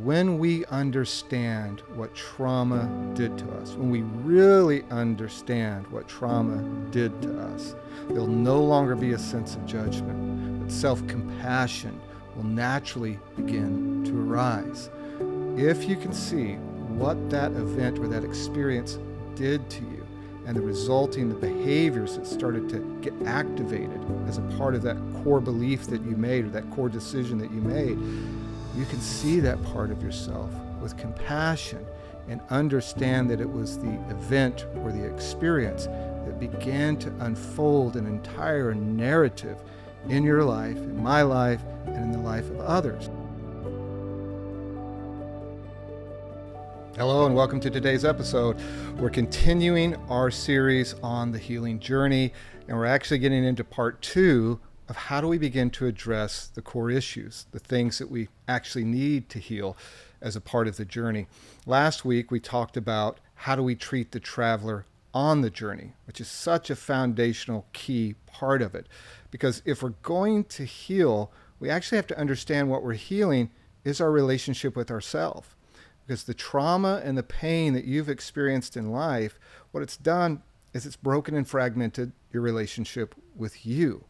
when we understand what trauma did to us, when we really understand what trauma did to us, there'll no longer be a sense of judgment, but self-compassion will naturally begin to arise. If you can see what that event or that experience did to you and the resulting behaviors that started to get activated as a part of that core belief that you made or that core decision that you made, you can see that part of yourself with compassion and understand that it was the event or the experience that began to unfold an entire narrative in your life, in my life, and in the life of others. Hello and welcome to today's episode. We're continuing our series on the healing journey, and we're actually getting into part 2 of how do we begin to address the core issues, the things that we actually need to heal as a part of the journey. Last week we talked about how do we treat the traveler on the journey, which is such a foundational key part of it. Because if we're going to heal, we actually have to understand what we're healing is our relationship with ourselves. Because the trauma and the pain that you've experienced in life, what it's done is it's broken and fragmented your relationship with you.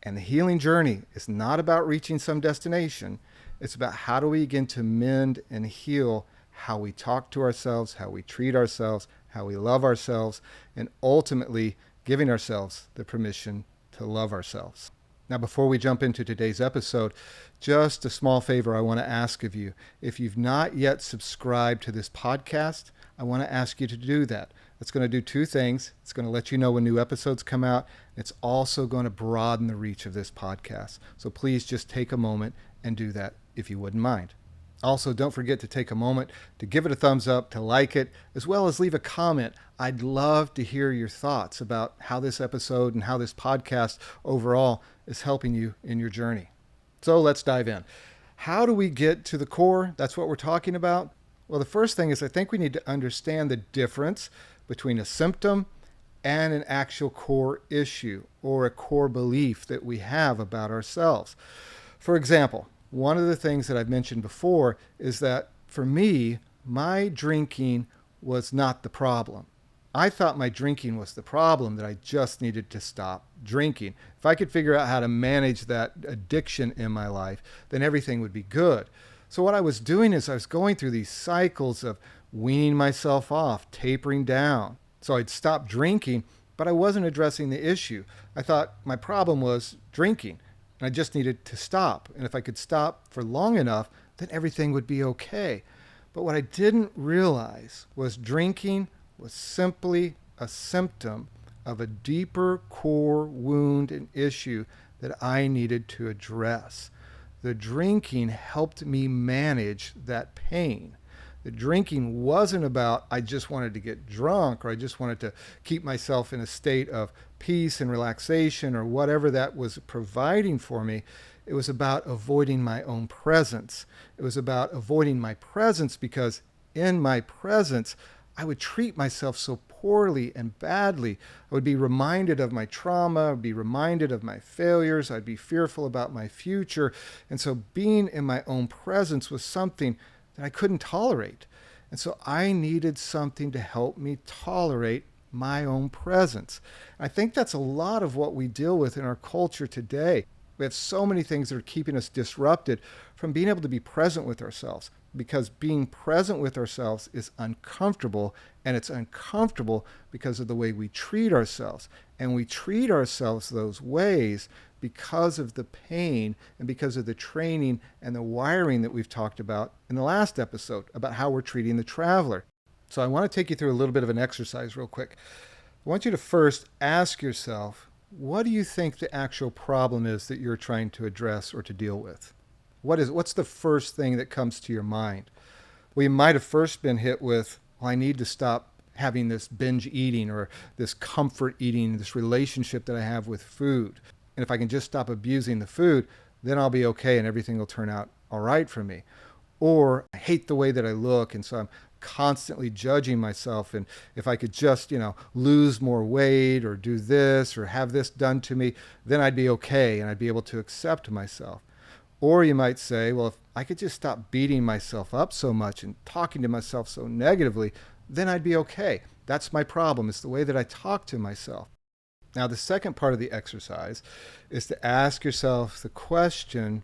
And the healing journey is not about reaching some destination. It's about how do we begin to mend and heal how we talk to ourselves, how we treat ourselves, how we love ourselves, and ultimately giving ourselves the permission to love ourselves. Now, before we jump into today's episode, just a small favor I want to ask of you. If you've not yet subscribed to this podcast, I want to ask you to do that. It's going to do 2 things. It's going to let you know when new episodes come out. It's also going to broaden the reach of this podcast. So please just take a moment and do that if you wouldn't mind. Also, don't forget to take a moment to give it a thumbs up, to like it, as well as leave a comment. I'd love to hear your thoughts about how this episode and how this podcast overall is helping you in your journey. So let's dive in. How do we get to the core? That's what we're talking about. Well, the first thing is I think we need to understand the difference between a symptom and an actual core issue or a core belief that we have about ourselves. For example, one of the things that I've mentioned before is that for me, my drinking was not the problem. I thought my drinking was the problem, that I just needed to stop drinking. If I could figure out how to manage that addiction in my life, then everything would be good. So what I was doing is I was going through these cycles of weaning myself off, tapering down. So I'd stop drinking, but I wasn't addressing the issue. I thought my problem was drinking, and I just needed to stop. And if I could stop for long enough, then everything would be okay. But what I didn't realize was drinking was simply a symptom of a deeper core wound and issue that I needed to address. The drinking helped me manage that pain. The drinking wasn't about I just wanted to get drunk or I just wanted to keep myself in a state of peace and relaxation or whatever that was providing for me. It was about avoiding my own presence. It was about avoiding my presence because in my presence, I would treat myself so poorly and badly. I would be reminded of my trauma, I would be reminded of my failures, I'd be fearful about my future. And so being in my own presence was something that I couldn't tolerate. And so I needed something to help me tolerate my own presence. I think that's a lot of what we deal with in our culture today. We have so many things that are keeping us disrupted from being able to be present with ourselves, because being present with ourselves is uncomfortable, and it's uncomfortable because of the way we treat ourselves. And we treat ourselves those ways because of the pain and because of the training and the wiring that we've talked about in the last episode about how we're treating the traveler. So I want to take you through a little bit of an exercise real quick. I want you to first ask yourself, what do you think the actual problem is that you're trying to address or to deal with? What's the first thing that comes to your mind? Well, you might have first been hit with, well, I need to stop having this binge eating or this comfort eating, this relationship that I have with food. And if I can just stop abusing the food, then I'll be okay and everything will turn out all right for me. Or I hate the way that I look, and so I'm constantly judging myself. And if I could just, lose more weight or do this or have this done to me, then I'd be okay and I'd be able to accept myself. Or you might say, well, if I could just stop beating myself up so much and talking to myself so negatively, then I'd be okay. That's my problem. It's the way that I talk to myself. Now, the second part of the exercise is to ask yourself the question,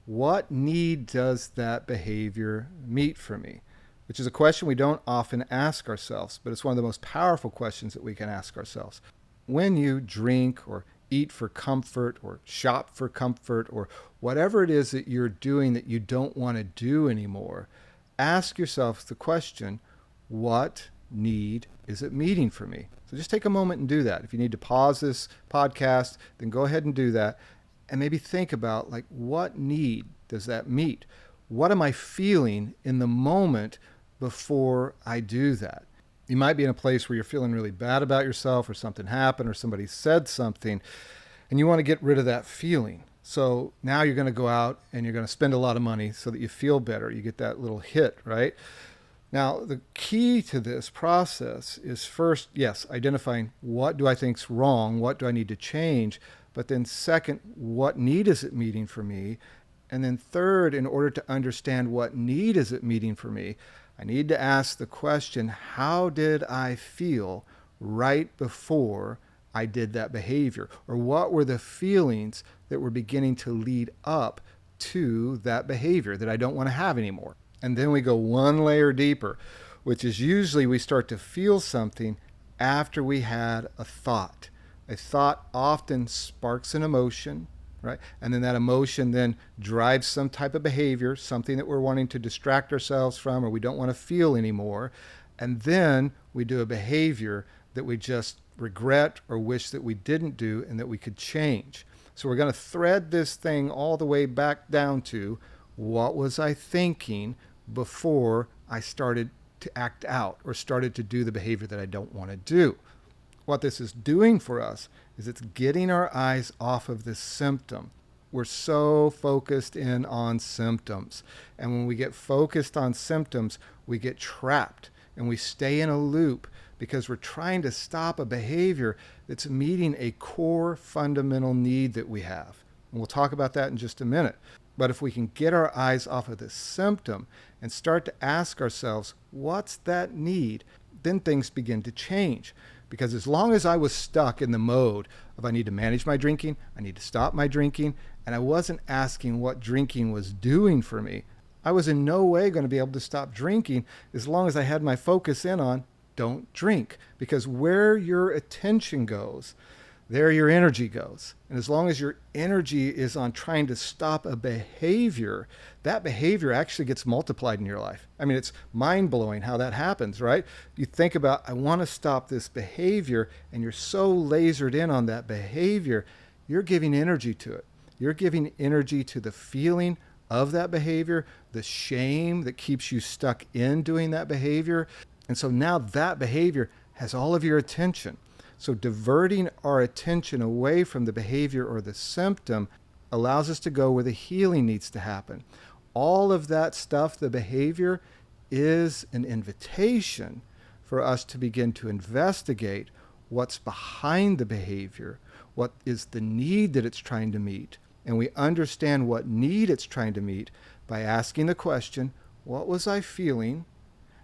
what need does that behavior meet for me? Which is a question we don't often ask ourselves, but it's one of the most powerful questions that we can ask ourselves. When you drink or eat for comfort or shop for comfort or whatever it is that you're doing that you don't want to do anymore, ask yourself the question, what need is it meeting for me? So just take a moment and do that. If you need to pause this podcast, then go ahead and do that. And maybe think about, like, what need does that meet? What am I feeling in the moment before I do that? You might be in a place where you're feeling really bad about yourself, or something happened, or somebody said something, and you want to get rid of that feeling. So now you're going to go out and you're going to spend a lot of money so that you feel better. You get that little hit, right? Now, the key to this process is first, yes, identifying what do I think's wrong, what do I need to change, but then second, what need is it meeting for me? And then third, in order to understand what need is it meeting for me, I need to ask the question, how did I feel right before I did that behavior? Or what were the feelings that were beginning to lead up to that behavior that I don't want to have anymore? And then we go one layer deeper, which is usually we start to feel something after we had a thought. A thought often sparks an emotion, right? And then that emotion then drives some type of behavior, something that we're wanting to distract ourselves from or we don't want to feel anymore. And then we do a behavior that we just regret or wish that we didn't do and that we could change. So we're going to thread this thing all the way back down to, what was I thinking before I started to act out or started to do the behavior that I don't want to do? What this is doing for us is it's getting our eyes off of this symptom. We're so focused in on symptoms. And when we get focused on symptoms, we get trapped and we stay in a loop because we're trying to stop a behavior that's meeting a core fundamental need that we have. And we'll talk about that in just a minute. But if we can get our eyes off of this symptom and start to ask ourselves, what's that need? Then things begin to change. Because as long as I was stuck in the mode of I need to manage my drinking, I need to stop my drinking, and I wasn't asking what drinking was doing for me, I was in no way going to be able to stop drinking as long as I had my focus in on don't drink. Because where your attention goes, there your energy goes. And as long as your energy is on trying to stop a behavior, that behavior actually gets multiplied in your life. I mean, it's mind-blowing how that happens, right? You think about, I want to stop this behavior, and you're so lasered in on that behavior, you're giving energy to it. You're giving energy to the feeling of that behavior, the shame that keeps you stuck in doing that behavior. And so now that behavior has all of your attention. So diverting our attention away from the behavior or the symptom allows us to go where the healing needs to happen. All of that stuff, the behavior, is an invitation for us to begin to investigate what's behind the behavior, what is the need that it's trying to meet. And we understand what need it's trying to meet by asking the question, what was I feeling?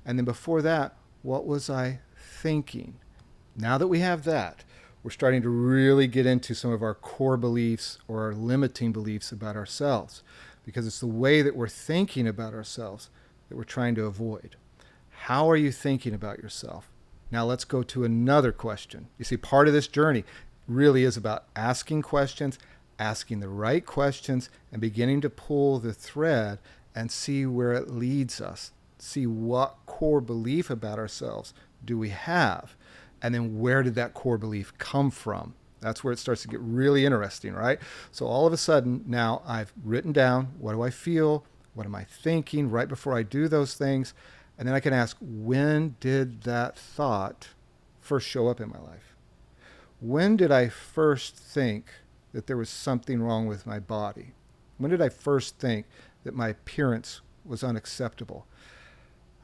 And then before that, what was I thinking? Now that we have that, we're starting to really get into some of our core beliefs or our limiting beliefs about ourselves, because it's the way that we're thinking about ourselves that we're trying to avoid. How are you thinking about yourself? Now let's go to another question. You see, part of this journey really is about asking questions, asking the right questions, and beginning to pull the thread and see where it leads us. See what core belief about ourselves do we have? And then where did that core belief come from? That's where it starts to get really interesting, right? So all of a sudden, now I've written down, what do I feel? What am I thinking right before I do those things? And then I can ask, when did that thought first show up in my life? When did I first think that there was something wrong with my body? When did I first think that my appearance was unacceptable?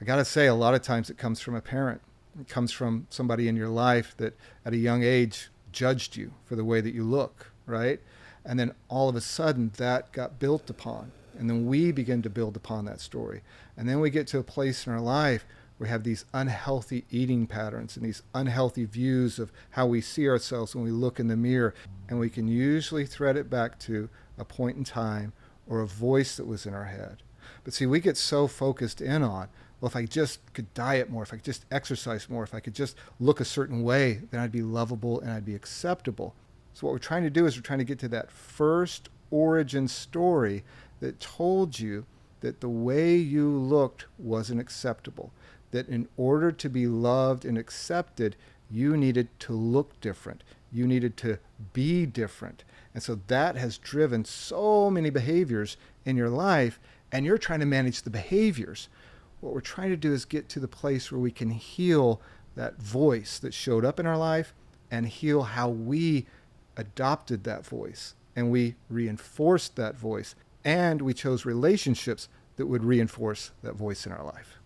I got to say, a lot of times it comes from a parent. It comes from somebody in your life that at a young age judged you for the way that you look, right? And then all of a sudden that got built upon. And then we begin to build upon that story. And then we get to a place in our life where we have these unhealthy eating patterns and these unhealthy views of how we see ourselves when we look in the mirror. And we can usually thread it back to a point in time or a voice that was in our head. But see, we get so focused in on, well, if I just could diet more, if I could just exercise more, if I could just look a certain way, then I'd be lovable and I'd be acceptable. So what we're trying to do is we're trying to get to that first origin story that told you that the way you looked wasn't acceptable, that in order to be loved and accepted, you needed to look different. You needed to be different. And so that has driven so many behaviors in your life, and you're trying to manage the behaviors. What we're trying to do is get to the place where we can heal that voice that showed up in our life and heal how we adopted that voice and we reinforced that voice and we chose relationships that would reinforce that voice in our life.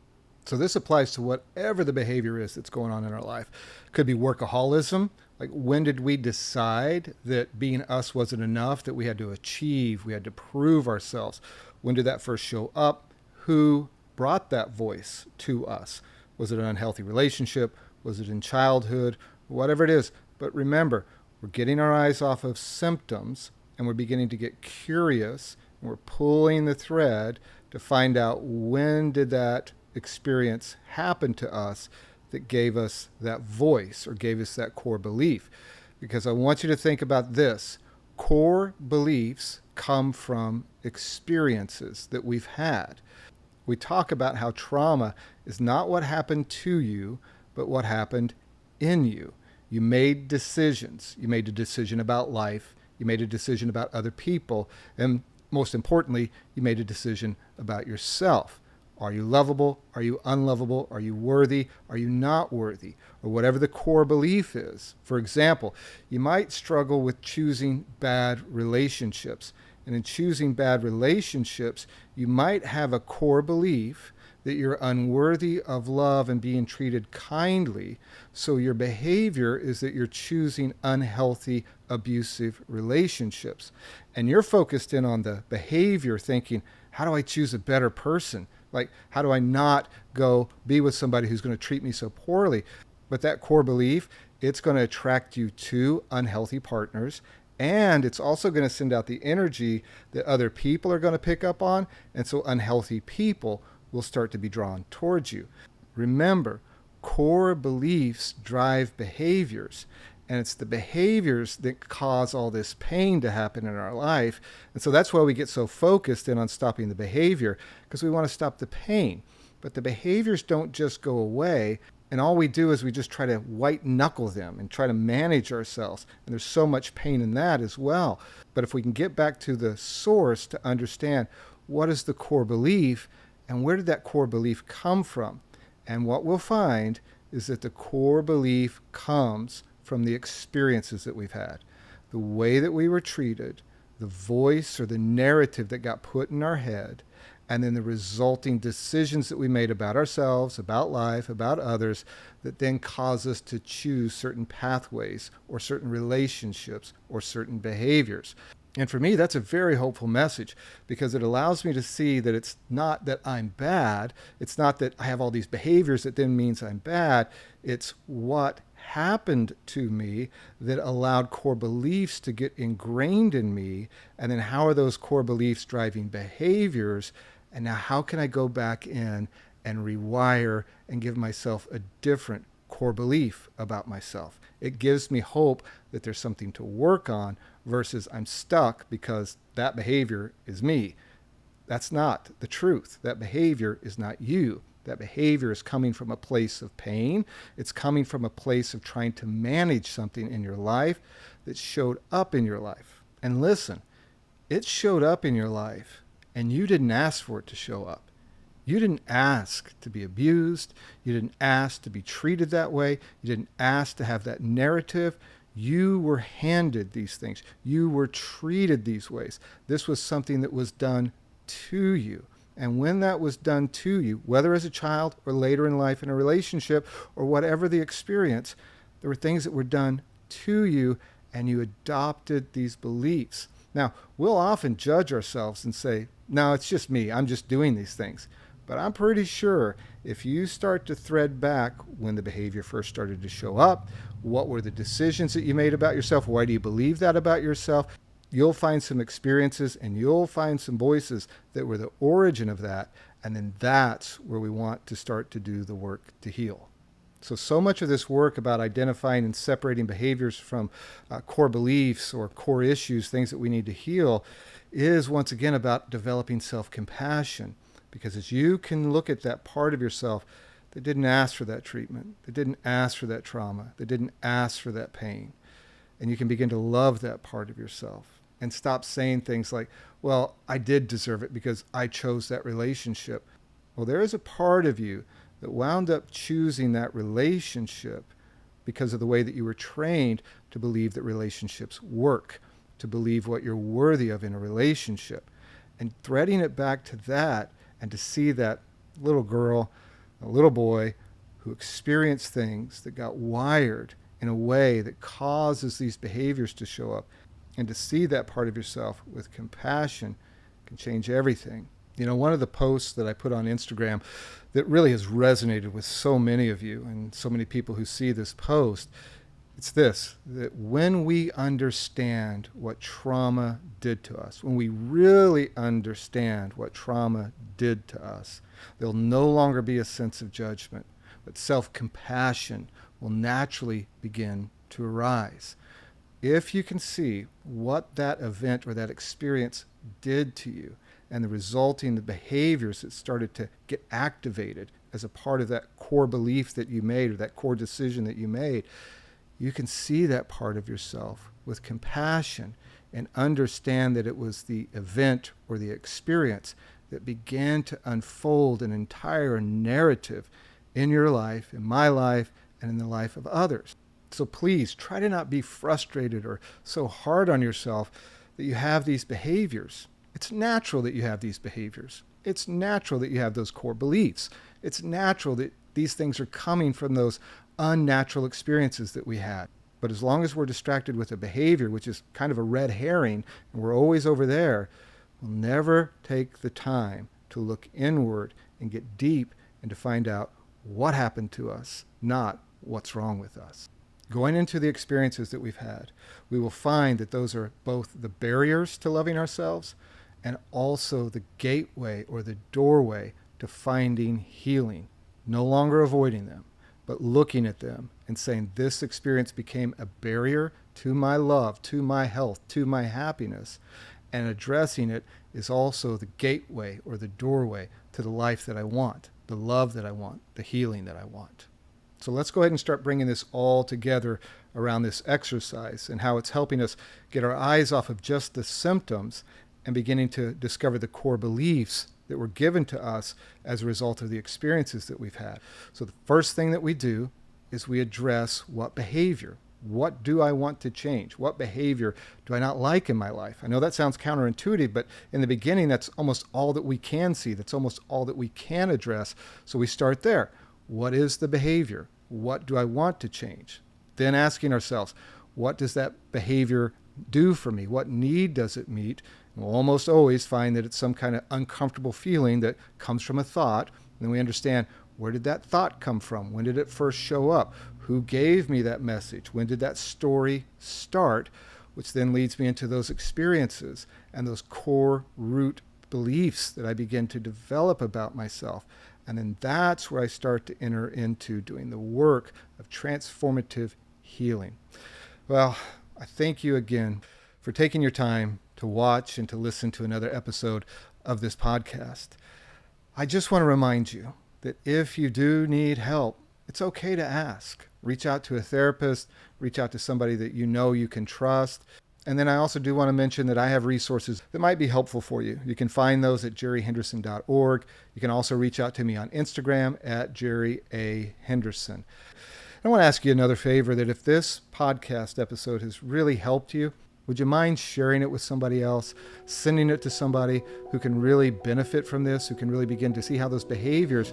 So this applies to whatever the behavior is that's going on in our life. Could be workaholism. Like, when did we decide that being us wasn't enough, that we had to achieve, we had to prove ourselves? When did that first show up? Who brought that voice to us? Was it an unhealthy relationship? Was it in childhood? Whatever it is. But remember, we're getting our eyes off of symptoms and we're beginning to get curious and we're pulling the thread to find out, when did that experience happen to us that gave us that voice or gave us that core belief. Because I want you to think about this. Core beliefs come from experiences that we've had. We talk about how trauma is not what happened to you, but what happened in you. You made decisions. You made a decision about life. You made a decision about other people. And most importantly, you made a decision about yourself. Are you lovable? Are you unlovable? Are you worthy? Are you not worthy? Or whatever the core belief is. For example, you might struggle with choosing bad relationships. And in choosing bad relationships, you might have a core belief that you're unworthy of love and being treated kindly. So your behavior is that you're choosing unhealthy, abusive relationships. And you're focused in on the behavior, thinking, how do I choose a better person? Like, how do I not go be with somebody who's going to treat me so poorly? But that core belief, it's going to attract you to unhealthy partners. And it's also going to send out the energy that other people are going to pick up on. And so unhealthy people will start to be drawn towards you. Remember, core beliefs drive behaviors. And it's the behaviors that cause all this pain to happen in our life. And so that's why we get so focused in on stopping the behavior, because we want to stop the pain. But the behaviors don't just go away. And all we do is we just try to white knuckle them and try to manage ourselves. And there's so much pain in that as well. But if we can get back to the source to understand what is the core belief and where did that core belief come from? And what we'll find is that the core belief comes from the experiences that we've had, the way that we were treated, the voice or the narrative that got put in our head, and then the resulting decisions that we made about ourselves, about life, about others, that then cause us to choose certain pathways or certain relationships or certain behaviors. And for me, that's a very hopeful message, because it allows me to see that it's not that I'm bad. It's not that I have all these behaviors that then means I'm bad. It's what happened to me that allowed core beliefs to get ingrained in me. And then how are those core beliefs driving behaviors? And now how can I go back in and rewire and give myself a different core belief about myself? It gives me hope that there's something to work on versus I'm stuck because that behavior is me. That's not the truth. That behavior is not you. That behavior is coming from a place of pain. It's coming from a place of trying to manage something in your life that showed up in your life. And listen, it showed up in your life and you didn't ask for it to show up. You didn't ask to be abused. You didn't ask to be treated that way. You didn't ask to have that narrative. You were handed these things. You were treated these ways. This was something that was done to you. And when that was done to you, whether as a child or later in life in a relationship or whatever the experience, there were things that were done to you and you adopted these beliefs. Now, we'll often judge ourselves and say, no, it's just me. I'm just doing these things. But I'm pretty sure if you start to thread back when the behavior first started to show up, what were the decisions that you made about yourself? Why do you believe that about yourself? You'll find some experiences and you'll find some voices that were the origin of that. And then that's where we want to start to do the work to heal. So much of this work about identifying and separating behaviors from core beliefs or core issues, things that we need to heal, is once again about developing self-compassion. Because as you can look at that part of yourself that didn't ask for that treatment, that didn't ask for that trauma, that didn't ask for that pain, and you can begin to love that part of yourself and stop saying things like, well, I did deserve it because I chose that relationship. Well, there is a part of you that wound up choosing that relationship because of the way that you were trained to believe that relationships work, to believe what you're worthy of in a relationship. And threading it back to that and to see that little girl, a little boy who experienced things that got wired in a way that causes these behaviors to show up, and to see that part of yourself with compassion can change everything. You know, one of the posts that I put on Instagram that really has resonated with so many of you and so many people who see this post, it's this, that when we understand what trauma did to us, when we really understand what trauma did to us, there'll no longer be a sense of judgment, but self-compassion will naturally begin to arise. If you can see what that event or that experience did to you and the resulting behaviors that started to get activated as a part of that core belief that you made or that core decision that you made, you can see that part of yourself with compassion and understand that it was the event or the experience that began to unfold an entire narrative in your life, in my life, and in the life of others. So please try to not be frustrated or so hard on yourself that you have these behaviors. It's natural that you have these behaviors. It's natural that you have those core beliefs. It's natural that these things are coming from those unnatural experiences that we had. But as long as we're distracted with a behavior, which is kind of a red herring, and we're always over there, we'll never take the time to look inward and get deep and to find out what happened to us, not what's wrong with us. Going into the experiences that we've had, we will find that those are both the barriers to loving ourselves and also the gateway or the doorway to finding healing. No longer avoiding them, but looking at them and saying, this experience became a barrier to my love, to my health, to my happiness. And addressing it is also the gateway or the doorway to the life that I want, the love that I want, the healing that I want. So let's go ahead and start bringing this all together around this exercise and how it's helping us get our eyes off of just the symptoms and beginning to discover the core beliefs that were given to us as a result of the experiences that we've had. So the first thing that we do is we address what behavior. What do I want to change? What behavior do I not like in my life? I know that sounds counterintuitive, but in the beginning, that's almost all that we can see. That's almost all that we can address. So we start there. What is the behavior? What do I want to change? Then asking ourselves, what does that behavior do for me? What need does it meet? And we'll almost always find that it's some kind of uncomfortable feeling that comes from a thought. And then we understand, where did that thought come from? When did it first show up? Who gave me that message? When did that story start? Which then leads me into those experiences and those core root beliefs that I begin to develop about myself. And then that's where I start to enter into doing the work of transformative healing. Well, I thank you again for taking your time to watch and to listen to another episode of this podcast. I just want to remind you that if you do need help, it's okay to ask. Reach out to a therapist, reach out to somebody that you know you can trust. And then I also do want to mention that I have resources that might be helpful for you. You can find those at jerryhenderson.org. You can also reach out to me on Instagram at Jerry A. Henderson. I want to ask you another favor, that if this podcast episode has really helped you, would you mind sharing it with somebody else, sending it to somebody who can really benefit from this, who can really begin to see how those behaviors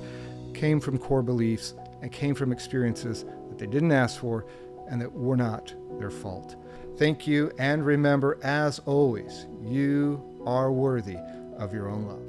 came from core beliefs and came from experiences that they didn't ask for and that were not their fault. Thank you, and remember, as always, you are worthy of your own love.